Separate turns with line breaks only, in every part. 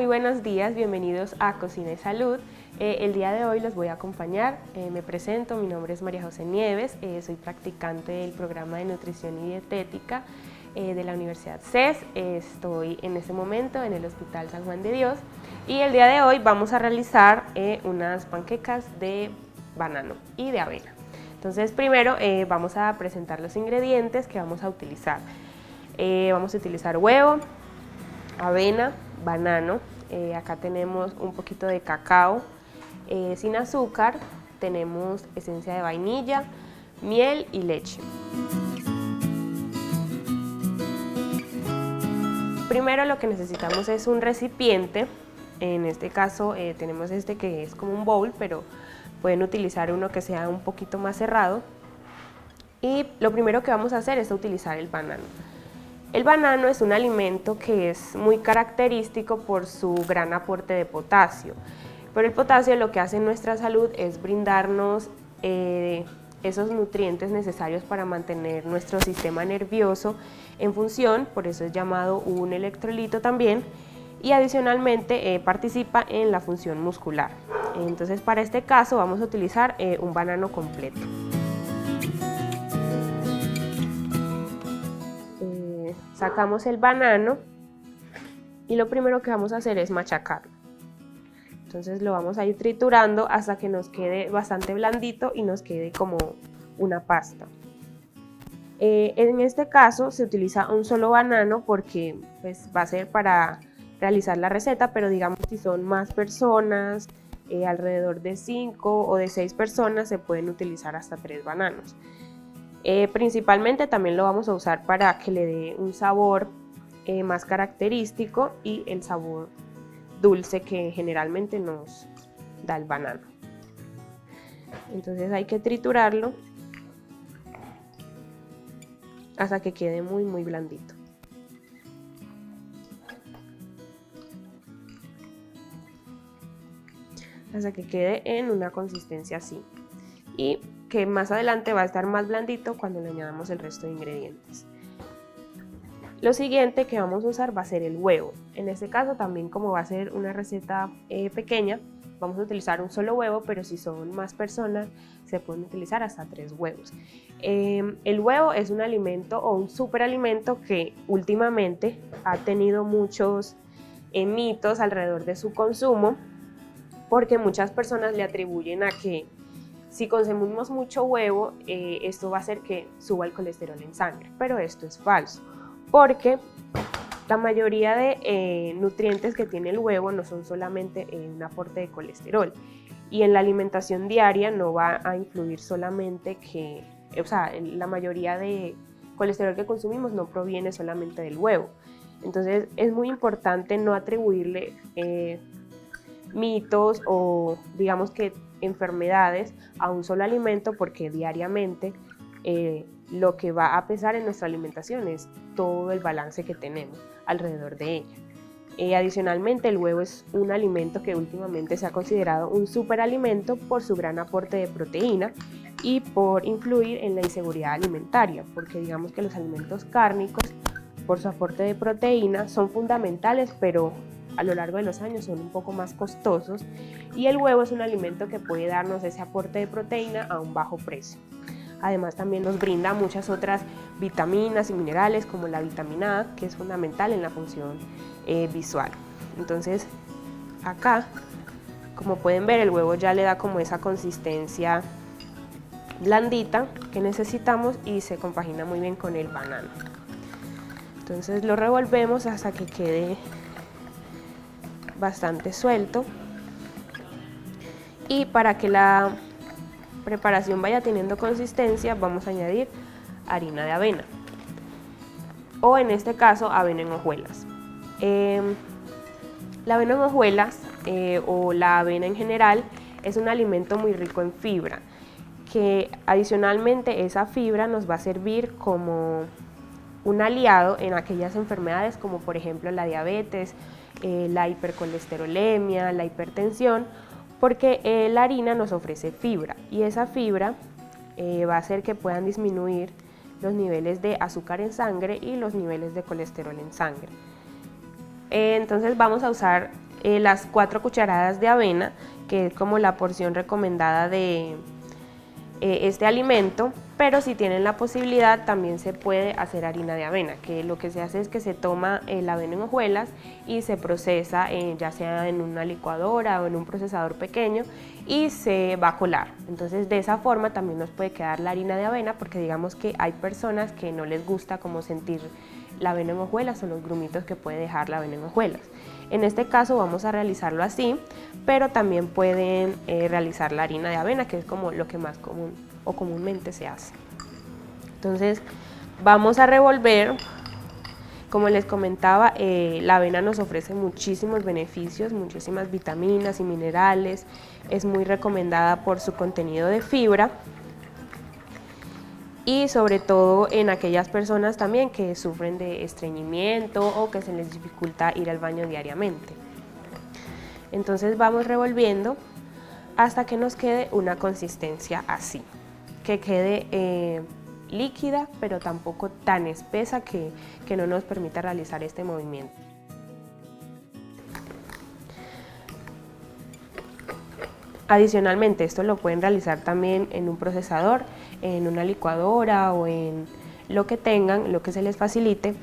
buenos días, bienvenidos a Cocina y Salud. El día de hoy los voy a acompañar, me presento, mi nombre es María José Nieves, soy practicante del programa de nutrición y dietética de la Universidad CES. Estoy en este momento en el Hospital San Juan de Dios y el día de hoy vamos a realizar unas panquecas de banano y de avena. Entonces primero vamos a presentar los ingredientes que vamos a utilizar. Vamos a utilizar huevo, avena, banano, acá tenemos un poquito de cacao sin azúcar, tenemos esencia de vainilla, miel y leche. Primero lo que necesitamos es un recipiente, en este caso tenemos este que es como un bowl, pero pueden utilizar uno que sea un poquito más cerrado. Y lo primero que vamos a hacer es utilizar el banano. El banano es un alimento que es muy característico por su gran aporte de potasio, pero el potasio lo que hace en nuestra salud es brindarnos esos nutrientes necesarios para mantener nuestro sistema nervioso en función, por eso es llamado un electrolito también, y adicionalmente participa en la función muscular. Entonces para este caso vamos a utilizar un banano completo. Sacamos el banano y lo primero que vamos a hacer es machacarlo. Entonces lo vamos a ir triturando hasta que nos quede bastante blandito y nos quede como una pasta. En este caso se utiliza un solo banano porque pues, va a ser para realizar la receta, pero digamos si son más personas, alrededor de 5 o de 6 personas, se pueden utilizar hasta 3 bananos. Principalmente también lo vamos a usar para que le dé un sabor más característico y el sabor dulce que generalmente nos da el banano. Entonces hay que triturarlo hasta que quede muy blandito. Hasta que quede en una consistencia así. Y que más adelante va a estar más blandito cuando le añadamos el resto de ingredientes. Lo siguiente que vamos a usar va a ser el huevo. En este caso también, como va a ser una receta pequeña, vamos a utilizar un solo huevo, pero si son más personas se pueden utilizar hasta 3 huevos. El huevo es un alimento o un superalimento que últimamente ha tenido muchos mitos alrededor de su consumo, porque muchas personas le atribuyen a que si consumimos mucho huevo, esto va a hacer que suba el colesterol en sangre, pero esto es falso, porque la mayoría de nutrientes que tiene el huevo no son solamente un aporte de colesterol, y en la alimentación diaria no va a influir solamente que, o sea, la mayoría de colesterol que consumimos no proviene solamente del huevo. Entonces es muy importante no atribuirle mitos o digamos que enfermedades a un solo alimento, porque diariamente lo que va a pesar en nuestra alimentación es todo el balance que tenemos alrededor de ella. Adicionalmente, el huevo es un alimento que últimamente se ha considerado un superalimento por su gran aporte de proteína y por influir en la inseguridad alimentaria, porque digamos que los alimentos cárnicos, por su aporte de proteína, son fundamentales, pero a lo largo de los años son un poco más costosos, y el huevo es un alimento que puede darnos ese aporte de proteína a un bajo precio. Además también nos brinda muchas otras vitaminas y minerales como la vitamina A, que es fundamental en la función visual. Entonces acá, como pueden ver, el huevo ya le da como esa consistencia blandita que necesitamos y se compagina muy bien con el banano. Entonces lo revolvemos hasta que quede bastante suelto, y para que la preparación vaya teniendo consistencia vamos a añadir harina de avena, o en este caso avena en hojuelas. La avena en hojuelas o la avena en general es un alimento muy rico en fibra, que adicionalmente esa fibra nos va a servir como un aliado en aquellas enfermedades como por ejemplo la diabetes, la hipercolesterolemia, la hipertensión, porque la harina nos ofrece fibra y esa fibra va a hacer que puedan disminuir los niveles de azúcar en sangre y los niveles de colesterol en sangre. Entonces vamos a usar las 4 cucharadas de avena, que es como la porción recomendada de este alimento, pero si tienen la posibilidad también se puede hacer harina de avena, que lo que se hace es que se toma la avena en hojuelas y se procesa ya sea en una licuadora o en un procesador pequeño y se va a colar. Entonces de esa forma también nos puede quedar la harina de avena, porque digamos que hay personas que no les gusta como sentir la avena en hojuelas o los grumitos que puede dejar la avena en hojuelas. En este caso vamos a realizarlo así, pero también pueden realizar la harina de avena, que es como lo que más común o comúnmente se hace. Entonces vamos a revolver. Como les comentaba, la avena nos ofrece muchísimos beneficios, muchísimas vitaminas y minerales, es muy recomendada por su contenido de fibra y sobre todo en aquellas personas también que sufren de estreñimiento o que se les dificulta ir al baño diariamente. Entonces vamos revolviendo hasta que nos quede una consistencia así, que quede líquida pero tampoco tan espesa que no nos permita realizar este movimiento. Adicionalmente, esto lo pueden realizar también en un procesador, en una licuadora o en lo que tengan, lo que se les facilite,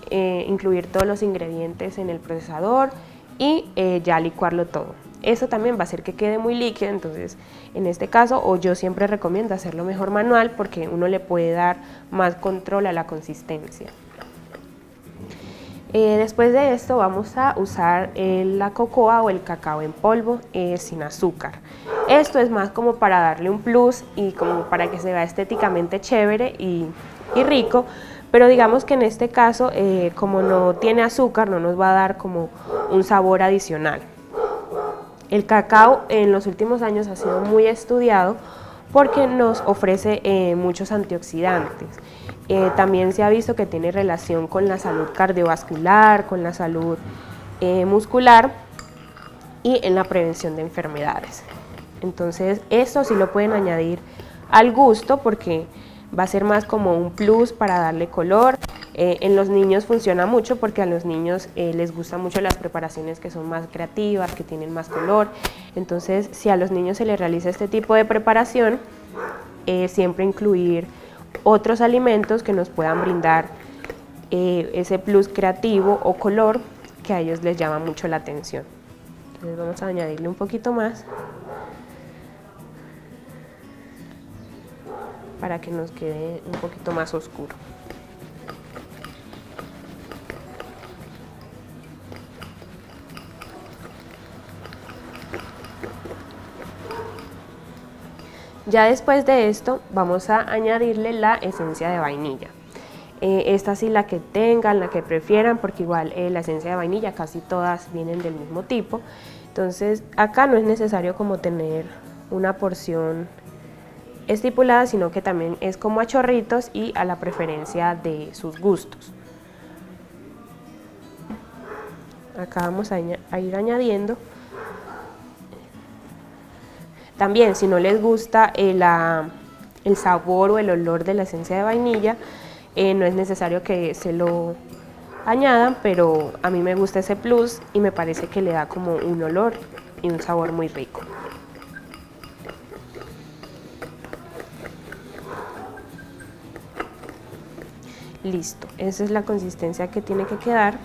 incluir todos los ingredientes en el procesador y ya licuarlo todo. Eso también va a hacer que quede muy líquido, entonces en este caso, o yo siempre recomiendo hacerlo mejor manual porque uno le puede dar más control a la consistencia. Después de esto vamos a usar la cocoa o el cacao en polvo sin azúcar. Esto es más como para darle un plus y como para que se vea estéticamente chévere y rico, pero digamos que en este caso como no tiene azúcar no nos va a dar como un sabor adicional. El cacao en los últimos años ha sido muy estudiado porque nos ofrece muchos antioxidantes. También se ha visto que tiene relación con la salud cardiovascular, con la salud muscular y en la prevención de enfermedades. Entonces esto sí lo pueden añadir al gusto porque va a ser más como un plus para darle color. En los niños funciona mucho porque a los niños les gustan mucho las preparaciones que son más creativas, que tienen más color. Entonces si a los niños se les realiza este tipo de preparación, siempre incluir otros alimentos que nos puedan brindar ese plus creativo o color que a ellos les llama mucho la atención. Entonces vamos a añadirle un poquito más para que nos quede un poquito más oscuro. Ya después de esto vamos a añadirle la esencia de vainilla. Esta sí la que tengan, la que prefieran, porque igual la esencia de vainilla casi todas vienen del mismo tipo. Entonces acá no es necesario como tener una porción estipulada, sino que también es como a chorritos y a la preferencia de sus gustos. Acá vamos a ir añadiendo. También si no les gusta el sabor o el olor de la esencia de vainilla, no es necesario que se lo añadan, pero a mí me gusta ese plus y me parece que le da como un olor y un sabor muy rico. Listo, esa es la consistencia que tiene que quedar.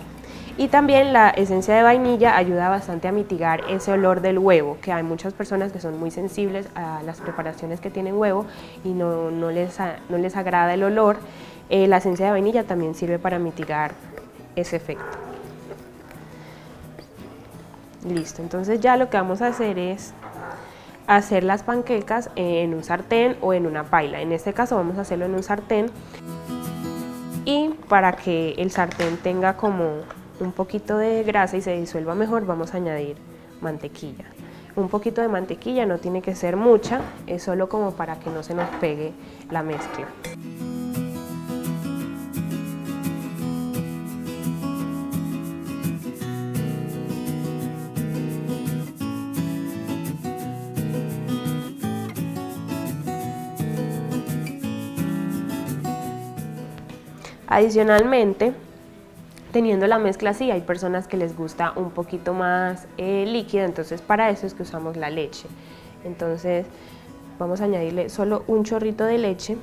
Y también la esencia de vainilla ayuda bastante a mitigar ese olor del huevo, que hay muchas personas que son muy sensibles a las preparaciones que tienen huevo y no les agrada el olor. La esencia de vainilla también sirve para mitigar ese efecto. Listo, entonces ya lo que vamos a hacer es hacer las panquecas en un sartén o en una paila. En este caso vamos a hacerlo en un sartén, y para que el sartén tenga como un poquito de grasa y se disuelva mejor, vamos a añadir mantequilla. Un poquito de mantequilla, no tiene que ser mucha, es solo como para que no se nos pegue la mezcla. Adicionalmente, Teniendo la mezcla así, hay personas que les gusta un poquito más líquida, entonces para eso es que usamos la leche. Entonces vamos a añadirle solo un chorrito de leche.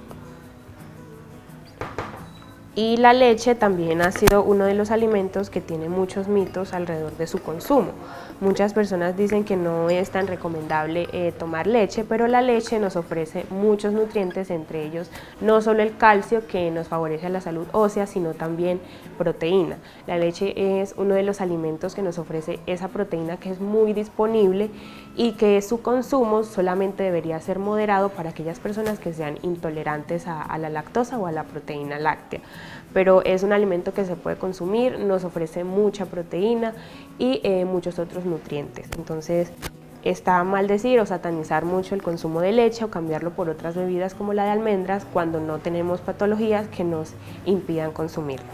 Y la leche también ha sido uno de los alimentos que tiene muchos mitos alrededor de su consumo. Muchas personas dicen que no es tan recomendable tomar leche, pero la leche nos ofrece muchos nutrientes, entre ellos no solo el calcio que nos favorece a la salud ósea, sino también proteína. La leche es uno de los alimentos que nos ofrece esa proteína que es muy disponible y que su consumo solamente debería ser moderado para aquellas personas que sean intolerantes a la lactosa o a la proteína láctea. Pero es un alimento que se puede consumir, nos ofrece mucha proteína y muchos otros nutrientes. Entonces está mal decir o satanizar mucho el consumo de leche o cambiarlo por otras bebidas como la de almendras cuando no tenemos patologías que nos impidan consumirlo.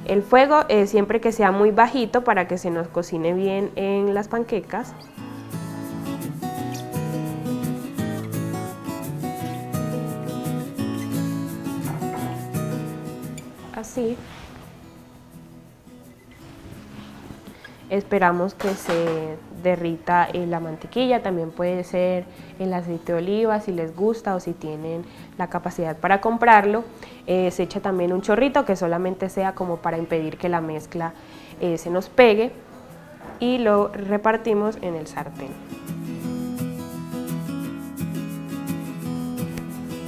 El fuego siempre que sea muy bajito para que se nos cocine bien en las panquecas. Así. Esperamos que se derrita la mantequilla, también puede ser el aceite de oliva si les gusta o si tienen la capacidad para comprarlo. Se echa también un chorrito que solamente sea como para impedir que la mezcla se nos pegue y lo repartimos en el sartén.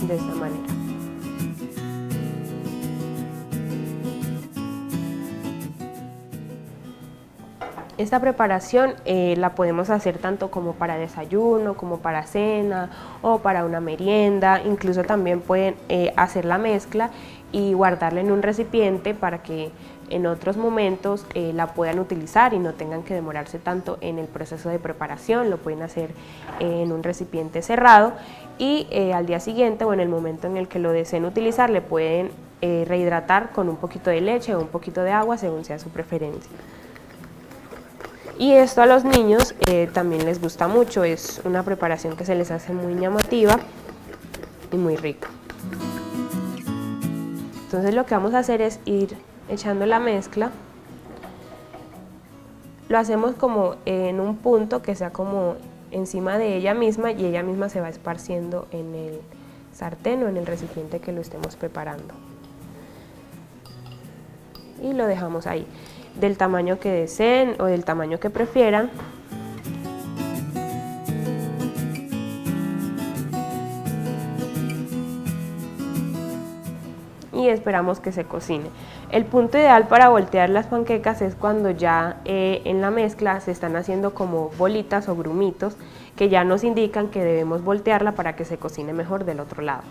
De esta manera. Esta preparación la podemos hacer tanto como para desayuno, como para cena o para una merienda. Incluso también pueden hacer la mezcla y guardarla en un recipiente para que en otros momentos la puedan utilizar y no tengan que demorarse tanto en el proceso de preparación. Lo pueden hacer en un recipiente cerrado y al día siguiente o en el momento en el que lo deseen utilizar le pueden rehidratar con un poquito de leche o un poquito de agua según sea su preferencia. Y esto a los niños también les gusta mucho, es una preparación que se les hace muy llamativa y muy rica. Entonces lo que vamos a hacer es ir echando la mezcla. Lo hacemos como en un punto que sea como encima de ella misma y ella misma se va esparciendo en el sartén o en el recipiente que lo estemos preparando. Y lo dejamos ahí, del tamaño que deseen o del tamaño que prefieran. Y esperamos que se cocine. El punto ideal para voltear las panquecas es cuando ya en la mezcla se están haciendo como bolitas o grumitos que ya nos indican que debemos voltearla para que se cocine mejor del otro lado.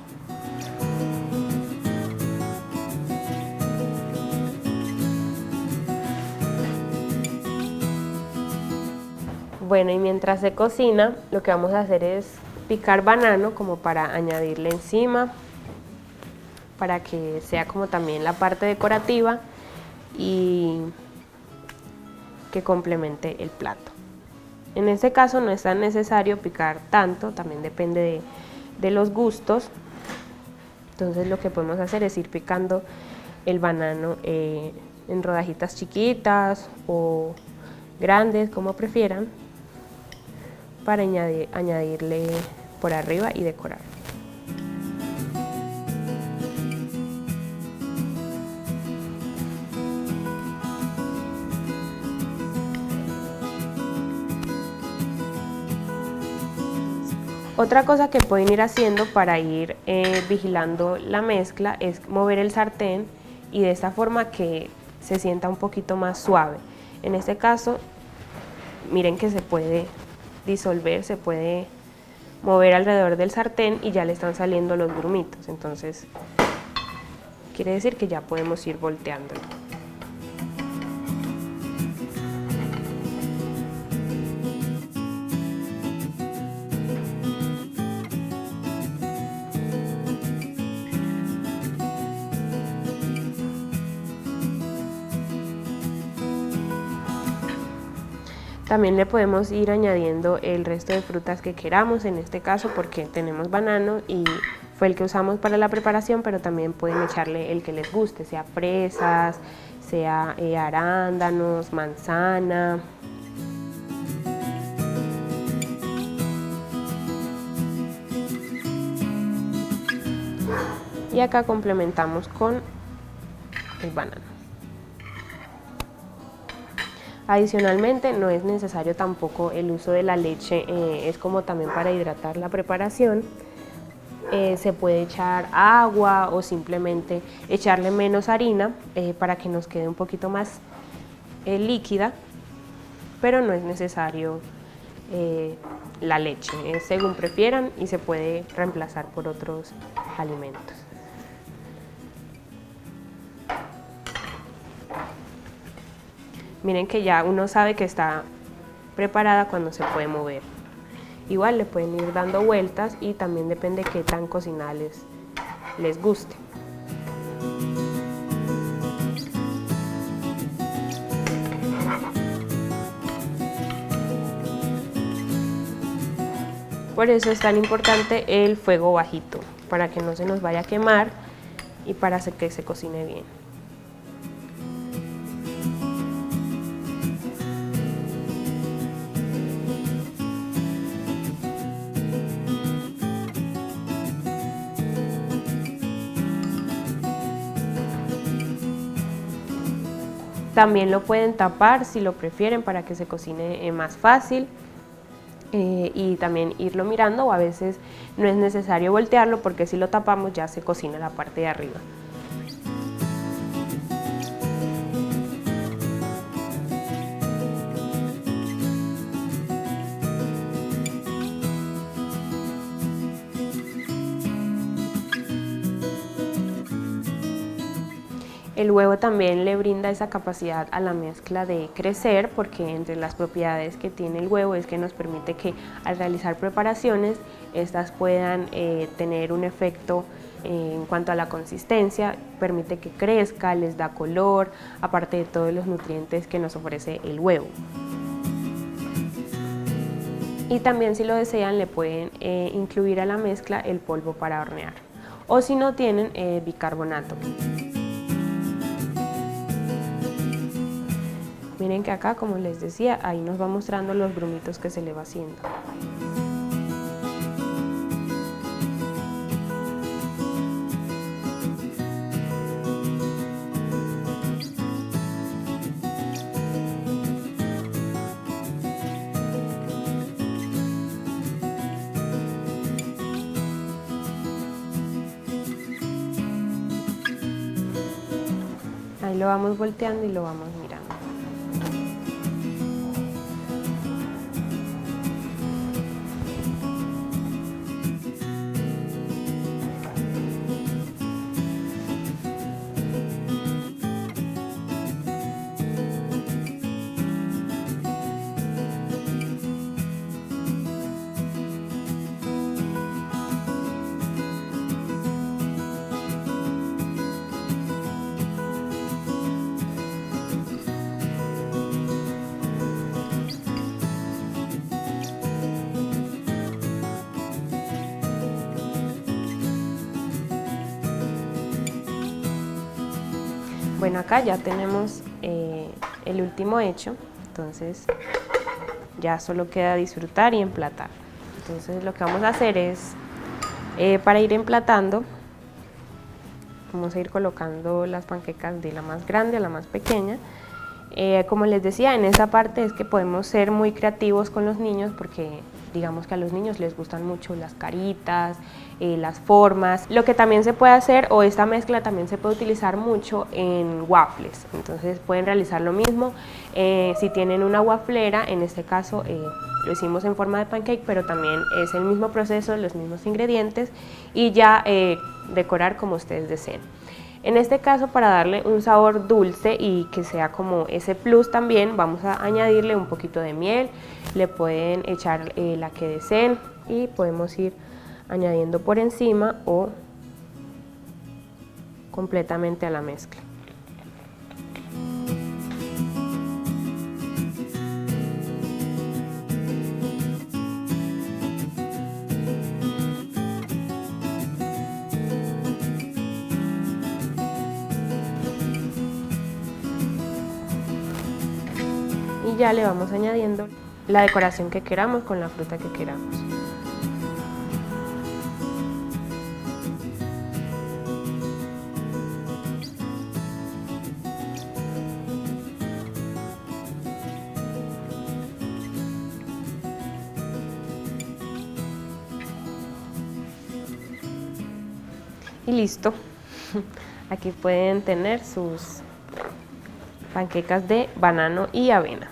Bueno, y mientras se cocina, lo que vamos a hacer es picar banano como para añadirle encima, para que sea como también la parte decorativa y que complemente el plato. En este caso no es tan necesario picar tanto, también depende de los gustos. Entonces lo que podemos hacer es ir picando el banano en rodajitas chiquitas o grandes, como prefieran, para añadirle por arriba y decorar. Otra cosa que pueden ir haciendo para ir vigilando la mezcla es mover el sartén y de esta forma que se sienta un poquito más suave. En este caso, miren que se puede disolver, se puede mover alrededor del sartén y ya le están saliendo los grumitos, entonces quiere decir que ya podemos ir volteándolo. También le podemos ir añadiendo el resto de frutas que queramos, en este caso porque tenemos banano y fue el que usamos para la preparación, pero también pueden echarle el que les guste, sea fresas, sea arándanos, manzana. Y acá complementamos con el banano. Adicionalmente, no es necesario tampoco el uso de la leche, es como también para hidratar la preparación. Se puede echar agua o simplemente echarle menos harina para que nos quede un poquito más líquida, pero no es necesario la leche, es según prefieran y se puede reemplazar por otros alimentos. Miren que ya uno sabe que está preparada cuando se puede mover. Igual le pueden ir dando vueltas y también depende qué tan cocinada les guste. Por eso es tan importante el fuego bajito, para que no se nos vaya a quemar y para que se cocine bien. También lo pueden tapar si lo prefieren para que se cocine más fácil y también irlo mirando, o a veces no es necesario voltearlo porque si lo tapamos ya se cocina la parte de arriba. El huevo también le brinda esa capacidad a la mezcla de crecer, porque entre las propiedades que tiene el huevo es que nos permite que al realizar preparaciones estas puedan tener un efecto en cuanto a la consistencia, permite que crezca, les da color, aparte de todos los nutrientes que nos ofrece el huevo. Y también, si lo desean, le pueden incluir a la mezcla el polvo para hornear, o si no tienen bicarbonato. Miren que acá, como les decía, ahí nos va mostrando los grumitos que se le va haciendo. Ahí lo vamos volteando y lo vamos mirando. Bueno, acá ya tenemos el último hecho, entonces ya solo queda disfrutar y emplatar. Entonces lo que vamos a hacer es, para ir emplatando, vamos a ir colocando las panquecas de la más grande a la más pequeña. Como les decía, en esa parte es que podemos ser muy creativos con los niños, porque digamos que a los niños les gustan mucho las caritas, las formas. Lo que también se puede hacer, o esta mezcla también se puede utilizar mucho en waffles, entonces pueden realizar lo mismo. Si tienen una waflera, en este caso lo hicimos en forma de pancake, pero también es el mismo proceso, los mismos ingredientes, y ya decorar como ustedes deseen. En este caso, para darle un sabor dulce y que sea como ese plus también, vamos a añadirle un poquito de miel, le pueden echar la que deseen y podemos ir añadiendo por encima o completamente a la mezcla. y ya le vamos añadiendo la decoración que queramos con la fruta que queramos. Y listo, aquí pueden tener sus panquecas de banano y avena.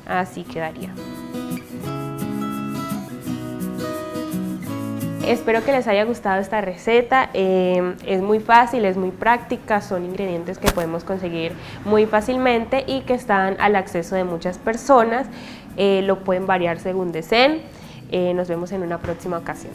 Así quedaría. Espero que les haya gustado esta receta. Es muy fácil, es muy práctica, son ingredientes que podemos conseguir muy fácilmente y que están al acceso de muchas personas. Lo pueden variar según deseen. Nos vemos en una próxima ocasión.